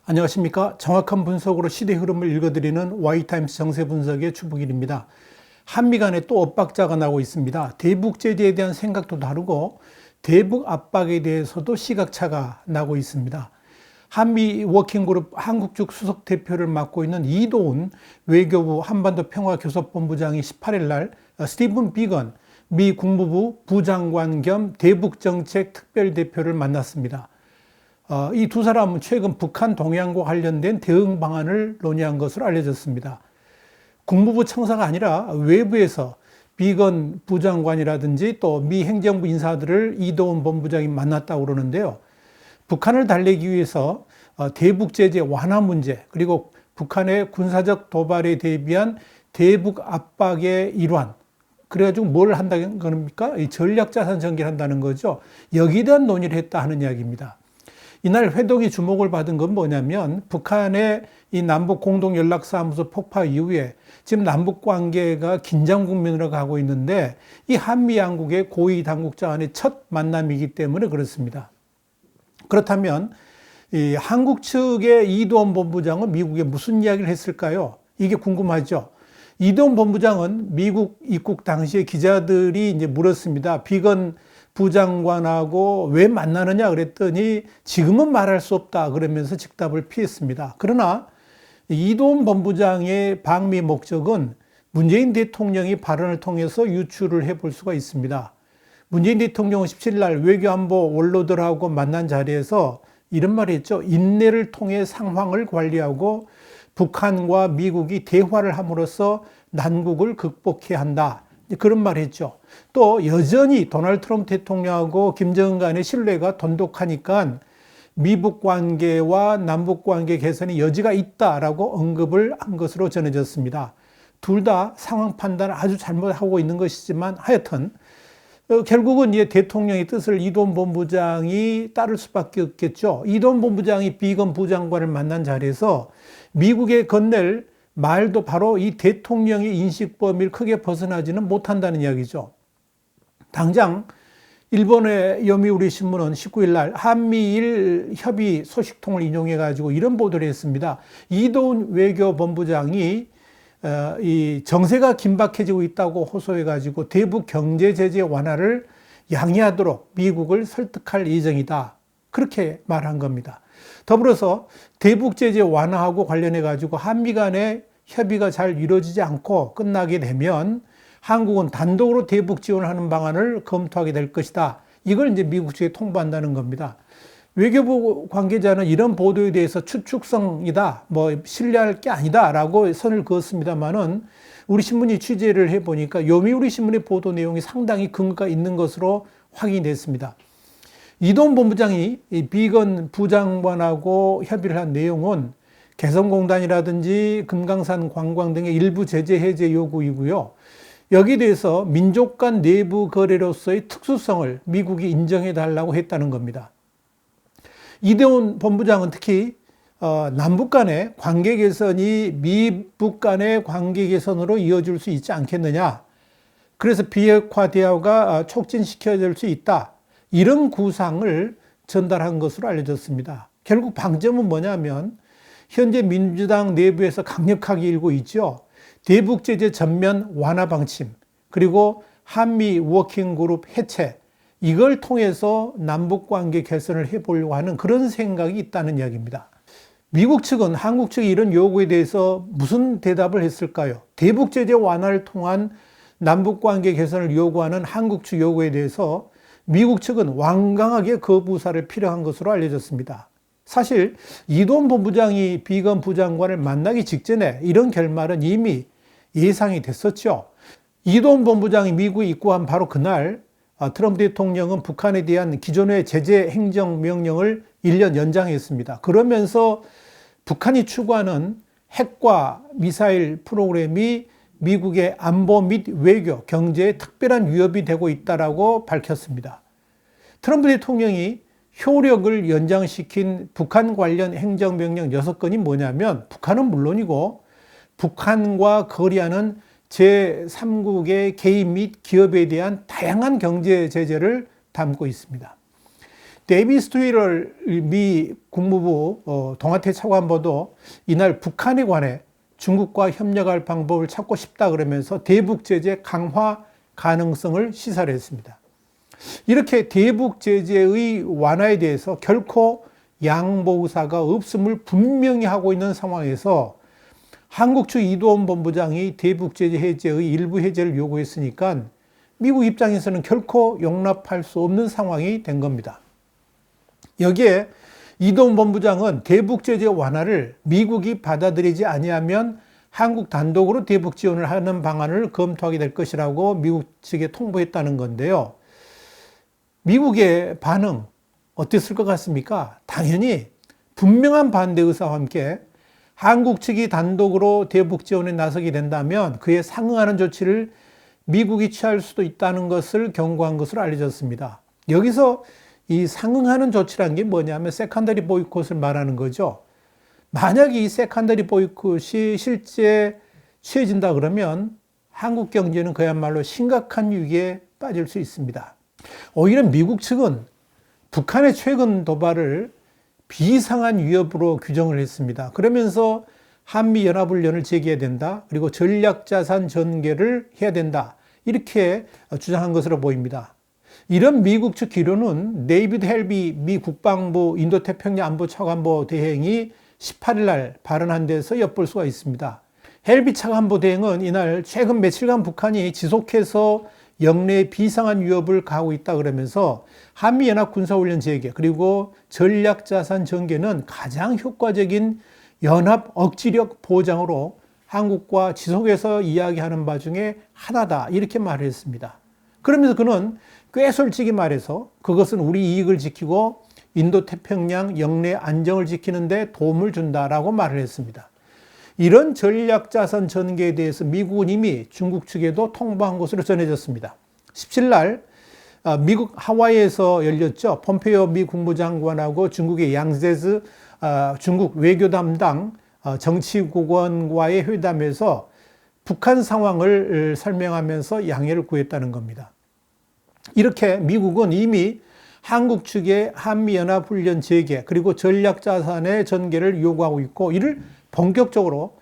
안녕하십니까. 정확한 분석으로 시대 흐름을 읽어드리는 Y타임스 정세분석의 주북일입니다. 한미 간에 또 엇박자가 나고 있습니다. 대북 제재에 대한 생각도 다르고 대북 압박에 대해서도 시각차가 나고 있습니다. 한미 워킹그룹 한국 측 수석 대표를 맡고 있는 이도훈 외교부 한반도 평화교섭본부장이 18일 날 스티븐 비건 미 국무부 부장관 겸 대북정책 특별대표를 만났습니다. 이 두 사람은 최근 북한 동향과 관련된 대응 방안을 논의한 것으로 알려졌습니다. 국무부 청사가 아니라 외부에서 비건 부장관이라든지 또 미 행정부 인사들을 이도훈 본부장이 만났다고 그러는데요. 북한을 달래기 위해서 대북 제재 완화 문제, 그리고 북한의 군사적 도발에 대비한 대북 압박의 일환, 그래가지고 뭘 한다는 겁니까? 전략 자산 전개를 한다는 거죠. 여기에 대한 논의를 했다 하는 이야기입니다. 이날 회동이 주목을 받은 건 뭐냐면 북한의 이 남북 공동연락사무소 폭파 이후에 지금 남북 관계가 긴장 국면으로 가고 있는데 이 한미 양국의 고위 당국자 간의 첫 만남이기 때문에 그렇습니다. 그렇다면 이 한국 측의 이도훈 본부장은 미국에 무슨 이야기를 했을까요? 이게 궁금하죠. 이도훈 본부장은 미국 입국 당시에 기자들이 이제 물었습니다. 비건 부장관하고 왜 만나느냐 그랬더니 지금은 말할 수 없다 그러면서 즉답을 피했습니다. 그러나 이도훈 본부장의 방미 목적은 문재인 대통령이 발언을 통해서 유추를 해볼 수가 있습니다. 문재인 대통령은 17일 날 외교안보 원로들하고 만난 자리에서 이런 말을 했죠. 인내를 통해 상황을 관리하고 북한과 미국이 대화를 함으로써 난국을 극복해야 한다. 그런 말을 했죠. 또 여전히 도널드 트럼프 대통령하고 김정은 간의 신뢰가 돈독하니까 미북 관계와 남북 관계 개선의 여지가 있다라고 언급을 한 것으로 전해졌습니다. 둘 다 상황 판단을 아주 잘못하고 있는 것이지만 하여튼 결국은 이제 대통령의 뜻을 이도훈 본부장이 따를 수밖에 없겠죠. 이도훈 본부장이 비건 부장관을 만난 자리에서 미국에 건넬 말도 바로 이 대통령의 인식 범위를 크게 벗어나지는 못한다는 이야기죠. 당장 일본의 요미우리 신문은 19일 날 한미일 협의 소식통을 인용해 가지고 이런 보도를 했습니다. 이도훈 외교본부장이 이 정세가 긴박해지고 있다고 호소해 가지고 대북 경제 제재 완화를 양해하도록 미국을 설득할 예정이다. 그렇게 말한 겁니다. 더불어서 대북 제재 완화하고 관련해 가지고 한미 간의 협의가 잘 이루어지지 않고 끝나게 되면 한국은 단독으로 대북 지원을 하는 방안을 검토하게 될 것이다. 이걸 이제 미국 측에 통보한다는 겁니다. 외교부 관계자는 이런 보도에 대해서 추측성이다, 신뢰할 게 아니다라고 선을 그었습니다만은 우리 신문이 취재를 해보니까 요미우리 신문의 보도 내용이 상당히 근거가 있는 것으로 확인이 됐습니다. 이도훈 본부장이 비건 부장관하고 협의를 한 내용은 개성공단이라든지 금강산 관광 등의 일부 제재 해제 요구이고요. 여기에 대해서 민족 간 내부 거래로서의 특수성을 미국이 인정해 달라고 했다는 겁니다. 이도훈 본부장은 특히 남북 간의 관계 개선이 미북 간의 관계 개선으로 이어질 수 있지 않겠느냐. 그래서 비핵화 대화가 촉진시켜질 수 있다. 이런 구상을 전달한 것으로 알려졌습니다. 결국 방점은 뭐냐면 현재 민주당 내부에서 강력하게 일고 있죠. 대북 제재 전면 완화 방침, 그리고 한미 워킹그룹 해체, 이걸 통해서 남북 관계 개선을 해보려고 하는 그런 생각이 있다는 이야기입니다. 미국 측은 한국 측의 이런 요구에 대해서 무슨 대답을 했을까요? 대북 제재 완화를 통한 남북 관계 개선을 요구하는 한국 측 요구에 대해서 미국 측은 완강하게 거부사를 필요한 것으로 알려졌습니다. 사실 이도훈 본부장이 비건 부장관을 만나기 직전에 이런 결말은 이미 예상이 됐었죠. 이도훈 본부장이 미국에 입국한 바로 그날 트럼프 대통령은 북한에 대한 기존의 제재 행정명령을 1년 연장했습니다. 그러면서 북한이 추구하는 핵과 미사일 프로그램이 미국의 안보 및 외교, 경제에 특별한 위협이 되고 있다고 밝혔습니다. 트럼프 대통령이 효력을 연장시킨 북한 관련 행정명령 6건이 뭐냐면 북한은 물론이고 북한과 거리하는 제3국의 개인 및 기업에 대한 다양한 경제 제재를 담고 있습니다. 데이비스 트위럴 미 국무부 동아태 차관보도 이날 북한에 관해 중국과 협력할 방법을 찾고 싶다 그러면서 대북 제재 강화 가능성을 시사를 했습니다. 이렇게 대북 제재의 완화에 대해서 결코 양보 의사가 없음을 분명히 하고 있는 상황에서 한국 측 이도원 본부장이 대북 제재 해제의 일부 해제를 요구했으니까 미국 입장에서는 결코 용납할 수 없는 상황이 된 겁니다. 여기에 이도원 본부장은 대북 제재 완화를 미국이 받아들이지 아니하면 한국 단독으로 대북 지원을 하는 방안을 검토하게 될 것이라고 미국 측에 통보했다는 건데요. 미국의 반응 어땠을 것 같습니까? 당연히 분명한 반대 의사와 함께 한국 측이 단독으로 대북 지원에 나서게 된다면 그에 상응하는 조치를 미국이 취할 수도 있다는 것을 경고한 것으로 알려졌습니다. 여기서 이 상응하는 조치란 게 뭐냐면 세컨더리 보이콧을 말하는 거죠. 만약에 이 세컨더리 보이콧이 실제 취해진다 그러면 한국 경제는 그야말로 심각한 위기에 빠질 수 있습니다. 오히려 미국 측은 북한의 최근 도발을 비상한 위협으로 규정을 했습니다. 그러면서 한미연합훈련을 재개해야 된다. 그리고 전략자산 전개를 해야 된다. 이렇게 주장한 것으로 보입니다. 이런 미국 측 기류는 데이비드 헬비 미 국방부 인도태평양 안보차관보 대행이 18일 날 발언한 데서 엿볼 수가 있습니다. 헬비 차관보 대행은 이날 최근 며칠간 북한이 지속해서 영내에 비상한 위협을 가하고 있다 그러면서 한미연합 군사훈련 재개 그리고 전략자산 전개는 가장 효과적인 연합 억지력 보장으로 한국과 지속해서 이야기하는 바 중에 하나다 이렇게 말을 했습니다. 그러면서 그는 꽤 솔직히 말해서 그것은 우리 이익을 지키고 인도태평양 영내 안정을 지키는 데 도움을 준다라고 말을 했습니다. 이런 전략자산 전개에 대해서 미국은 이미 중국 측에도 통보한 것으로 전해졌습니다. 17일 날 미국 하와이에서 열렸죠. 폼페이오 미 국무장관하고 중국의 양제즈 중국 외교 담당 정치국원과의 회담에서 북한 상황을 설명하면서 양해를 구했다는 겁니다. 이렇게 미국은 이미 한국 측의 한미연합훈련 재개 그리고 전략자산의 전개를 요구하고 있고 이를 본격적으로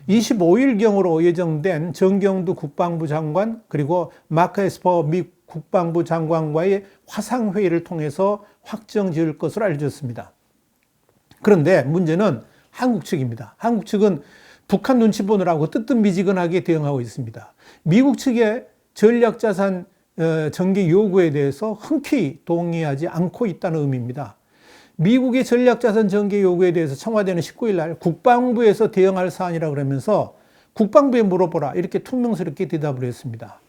25일경으로 예정된 정경두 국방부 장관 그리고 마크 에스퍼 미 국방부 장관과의 화상회의를 통해서 확정 지을 것으로 알려졌습니다. 그런데 문제는 한국 측입니다. 한국 측은 북한 눈치 보느라고 뜨뜻미지근하게 대응하고 있습니다. 미국 측의 전략자산 전개 요구에 대해서 흔쾌히 동의하지 않고 있다는 의미입니다. 미국의 전략자산 전개 요구에 대해서 청와대는 19일 날 국방부에서 대응할 사안이라고 그러면서 국방부에 물어보라 이렇게 퉁명스럽게 대답을 했습니다.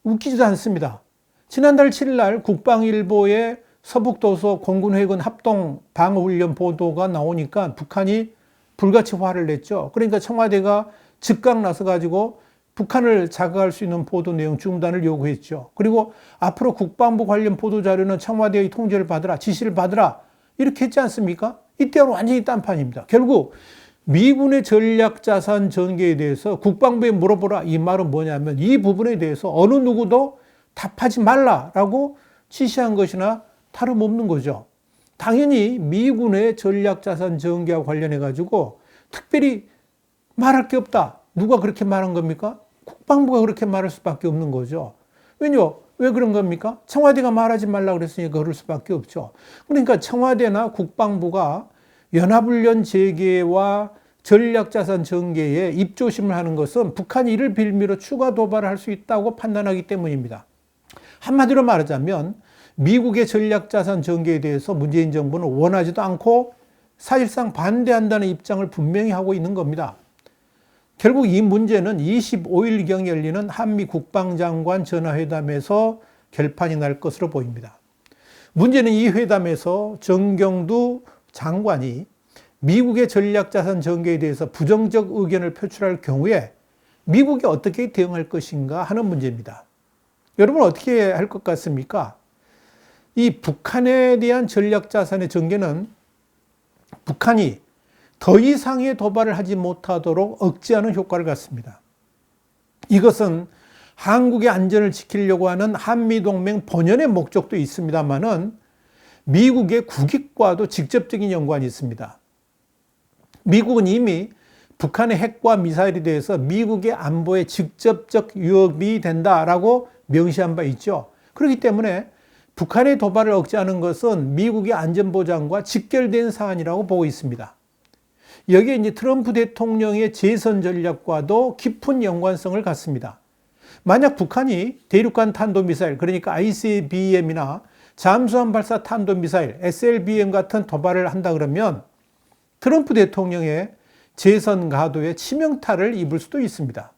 웃기지도 않습니다. 지난달 7일 날 국방일보에 서북도서 공군해군 합동 방어훈련 보도가 나오니까 북한이 불같이 화를 냈죠. 그러니까 청와대가 즉각 나서가지고 북한을 자극할 수 있는 보도 내용 중단을 요구했죠. 그리고 앞으로 국방부 관련 보도 자료는 청와대의 통제를 받으라, 지시를 받으라 이렇게 했지 않습니까? 이때는 완전히 딴판입니다. 결국 미군의 전략자산 전개에 대해서 국방부에 물어보라 이 말은 뭐냐면 이 부분에 대해서 어느 누구도 답하지 말라라고 지시한 것이나 다름없는 거죠. 당연히 미군의 전략자산 전개와 관련해 가지고 특별히 말할 게 없다. 누가 그렇게 말한 겁니까? 국방부가 그렇게 말할 수밖에 없는 거죠. 왜 그런 겁니까? 청와대가 말하지 말라고 그랬으니까 그럴 수밖에 없죠. 그러니까 청와대나 국방부가 연합훈련 재개와 전략자산 전개에 입조심을 하는 것은 북한이 이를 빌미로 추가 도발을 할 수 있다고 판단하기 때문입니다. 한마디로 말하자면 미국의 전략자산 전개에 대해서 문재인 정부는 원하지도 않고 사실상 반대한다는 입장을 분명히 하고 있는 겁니다. 결국 이 문제는 25일경 열리는 한미 국방장관 전화회담에서 결판이 날 것으로 보입니다. 문제는 이 회담에서 정경두 장관이 미국의 전략자산 전개에 대해서 부정적 의견을 표출할 경우에 미국이 어떻게 대응할 것인가 하는 문제입니다. 여러분 어떻게 할 것 같습니까? 이 북한에 대한 전략자산의 전개는 북한이 더 이상의 도발을 하지 못하도록 억제하는 효과를 갖습니다. 이것은 한국의 안전을 지키려고 하는 한미동맹 본연의 목적도 있습니다만은 미국의 국익과도 직접적인 연관이 있습니다. 미국은 이미 북한의 핵과 미사일에 대해서 미국의 안보에 직접적 위협이 된다라고 명시한 바 있죠. 그렇기 때문에 북한의 도발을 억제하는 것은 미국의 안전보장과 직결된 사안이라고 보고 있습니다. 여기에 이제 트럼프 대통령의 재선 전략과도 깊은 연관성을 갖습니다. 만약 북한이 대륙간 탄도미사일, 그러니까 ICBM이나 잠수함 발사 탄도미사일, SLBM 같은 도발을 한다 그러면 트럼프 대통령의 재선 가도에 치명타를 입을 수도 있습니다.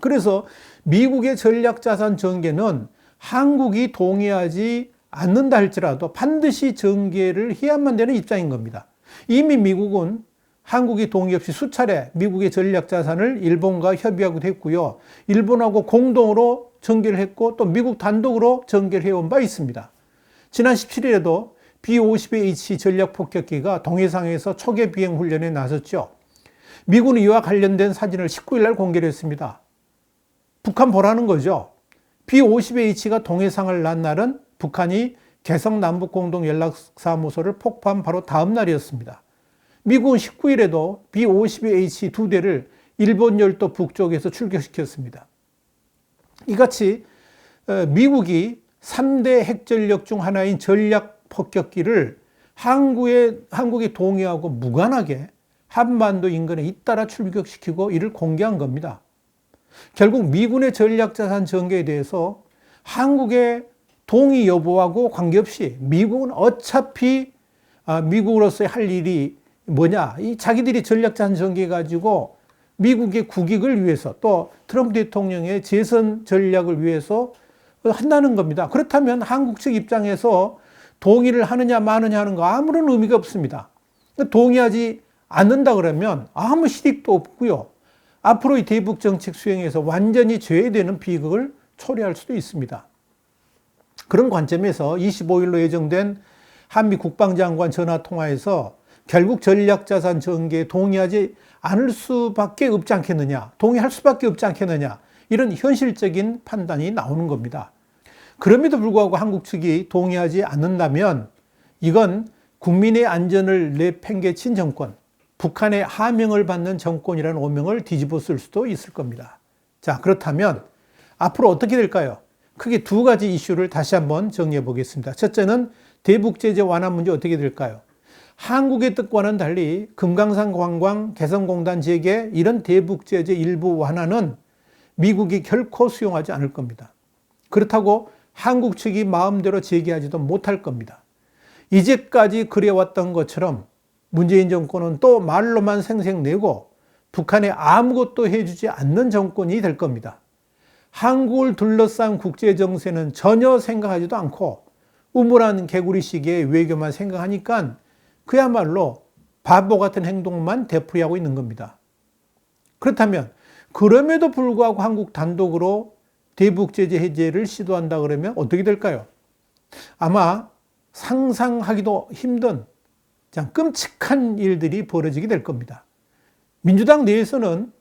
그래서 미국의 전략자산 전개는 한국이 동의하지 않는다 할지라도 반드시 전개를 해야만 되는 입장인 겁니다. 이미 미국은 한국이 동의 없이 수차례 미국의 전략자산을 일본과 협의하기도 했고요. 일본하고 공동으로 전개를 했고 또 미국 단독으로 전개를 해온 바 있습니다. 지난 17일에도 B-52H 전략폭격기가 동해상에서 초계 비행 훈련에 나섰죠. 미군은 이와 관련된 사진을 19일 날 공개를 했습니다. 북한 보라는 거죠. B-52H가 동해상을 난 날은 북한이 개성 남북공동연락사무소를 폭파한 바로 다음 날이었습니다. 미국은 19일에도 B-52H 2대를 일본 열도 북쪽에서 출격시켰습니다. 이같이 미국이 3대 핵전력 중 하나인 전략 폭격기를 한국이 동의하고 무관하게 한반도 인근에 잇따라 출격시키고 이를 공개한 겁니다. 결국 미군의 전략자산 전개에 대해서 한국의 동의 여부하고 관계없이 미국은 어차피 미국으로서의 할 일이 뭐냐, 이 자기들이 전략자산 전개 가지고 미국의 국익을 위해서 또 트럼프 대통령의 재선 전략을 위해서 한다는 겁니다. 그렇다면 한국 측 입장에서 동의를 하느냐 마느냐 하는 거 아무런 의미가 없습니다. 동의하지 않는다 그러면 아무 실익도 없고요. 앞으로의 대북 정책 수행에서 완전히 제외되는 비극을 초래할 수도 있습니다. 그런 관점에서 25일로 예정된 한미 국방장관 전화통화에서 결국 전략자산 전개에 동의하지 않을 수밖에 없지 않겠느냐, 동의할 수밖에 없지 않겠느냐, 이런 현실적인 판단이 나오는 겁니다. 그럼에도 불구하고 한국 측이 동의하지 않는다면 이건 국민의 안전을 내팽개친 정권, 북한의 하명을 받는 정권이라는 오명을 뒤집어 쓸 수도 있을 겁니다. 자, 그렇다면 앞으로 어떻게 될까요? 크게 두 가지 이슈를 다시 한번 정리해 보겠습니다. 첫째는 대북 제재 완화 문제 어떻게 될까요? 한국의 뜻과는 달리 금강산 관광, 개성공단 재개 이런 대북 제재 일부 완화는 미국이 결코 수용하지 않을 겁니다. 그렇다고 한국 측이 마음대로 제기하지도 못할 겁니다. 이제까지 그래왔던 것처럼 문재인 정권은 또 말로만 생색내고 북한에 아무것도 해주지 않는 정권이 될 겁니다. 한국을 둘러싼 국제정세는 전혀 생각하지도 않고 우물한 개구리식의 외교만 생각하니까 그야말로 바보 같은 행동만 되풀이하고 있는 겁니다. 그렇다면 그럼에도 불구하고 한국 단독으로 대북 제재 해제를 시도한다 그러면 어떻게 될까요? 아마 상상하기도 힘든 끔찍한 일들이 벌어지게 될 겁니다. 민주당 내에서는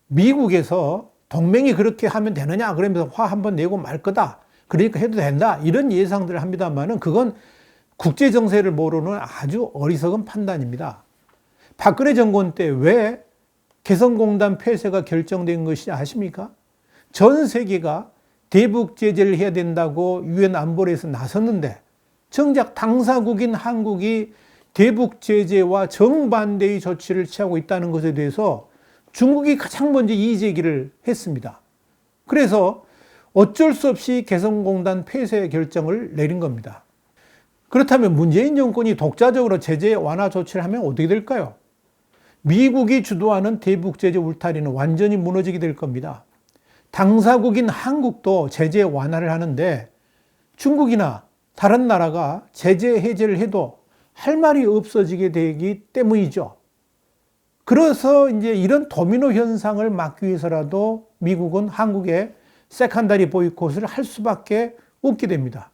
미국에서 동맹이 그렇게 하면 되느냐 그러면서 화 한번 내고 말 거다. 그러니까 해도 된다. 이런 예상들을 합니다만은 그건 국제 정세를 모르는 아주 어리석은 판단입니다. 박근혜 정권 때 왜 개성공단 폐쇄가 결정된 것이 아십니까? 전 세계가 대북 제재를 해야 된다고 유엔 안보리에서 나섰는데 정작 당사국인 한국이 대북 제재와 정반대의 조치를 취하고 있다는 것에 대해서 중국이 가장 먼저 이의 제기를 했습니다. 그래서 어쩔 수 없이 개성공단 폐쇄 결정을 내린 겁니다. 그렇다면 문재인 정권이 독자적으로 제재 완화 조치를 하면 어떻게 될까요? 미국이 주도하는 대북 제재 울타리는 완전히 무너지게 될 겁니다. 당사국인 한국도 제재 완화를 하는데 중국이나 다른 나라가 제재 해제를 해도 할 말이 없어지게 되기 때문이죠. 그래서 이제 이런 도미노 현상을 막기 위해서라도 미국은 한국의 세컨더리 보이콧을 할 수밖에 없게 됩니다.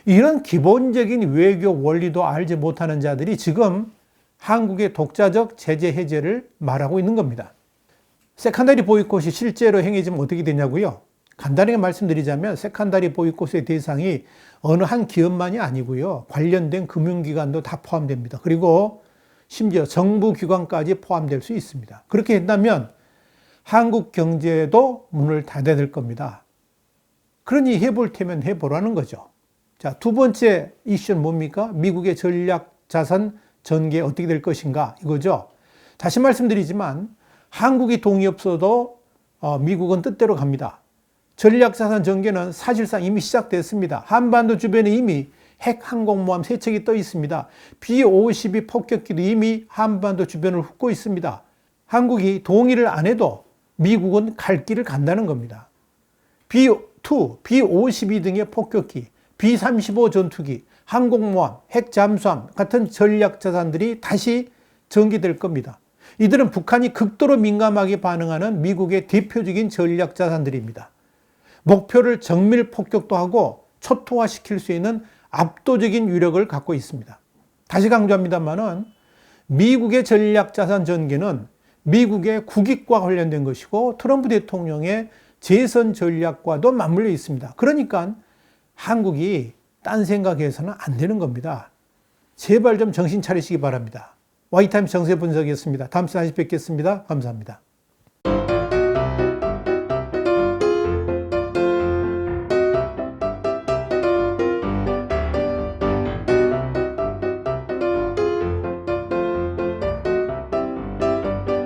이런 기본적인 외교 원리도 알지 못하는 자들이 지금 한국의 독자적 제재 해제를 말하고 있는 겁니다. 세컨더리 보이콧이 실제로 행해지면 어떻게 되냐고요? 간단하게 말씀드리자면 세컨다리 보이콧의 대상이 어느 한 기업만이 아니고요. 관련된 금융기관도 다 포함됩니다. 그리고 심지어 정부기관까지 포함될 수 있습니다. 그렇게 된다면 한국 경제도 문을 닫아야 될 겁니다. 그러니 해볼 테면 해보라는 거죠. 자, 두 번째 이슈는 뭡니까? 미국의 전략자산 전개 어떻게 될 것인가 이거죠. 다시 말씀드리지만 한국이 동의 없어도 미국은 뜻대로 갑니다. 전략자산 전개는 사실상 이미 시작됐습니다. 한반도 주변에 이미 핵 항공모함 3척이 떠 있습니다. B-52 폭격기도 이미 한반도 주변을 훑고 있습니다. 한국이 동의를 안 해도 미국은 갈 길을 간다는 겁니다. B-2, B-52 등의 폭격기, B-35 전투기, 항공모함, 핵 잠수함 같은 전략자산들이 다시 전개될 겁니다. 이들은 북한이 극도로 민감하게 반응하는 미국의 대표적인 전략자산들입니다. 목표를 정밀 폭격도 하고 초토화시킬 수 있는 압도적인 위력을 갖고 있습니다. 다시 강조합니다만은 미국의 전략자산 전개는 미국의 국익과 관련된 것이고 트럼프 대통령의 재선 전략과도 맞물려 있습니다. 그러니까 한국이 딴 생각해서는 안 되는 겁니다. 제발 좀 정신 차리시기 바랍니다. 와이타임스 정세 분석이었습니다. 다음 시간에 다시 뵙겠습니다. 감사합니다.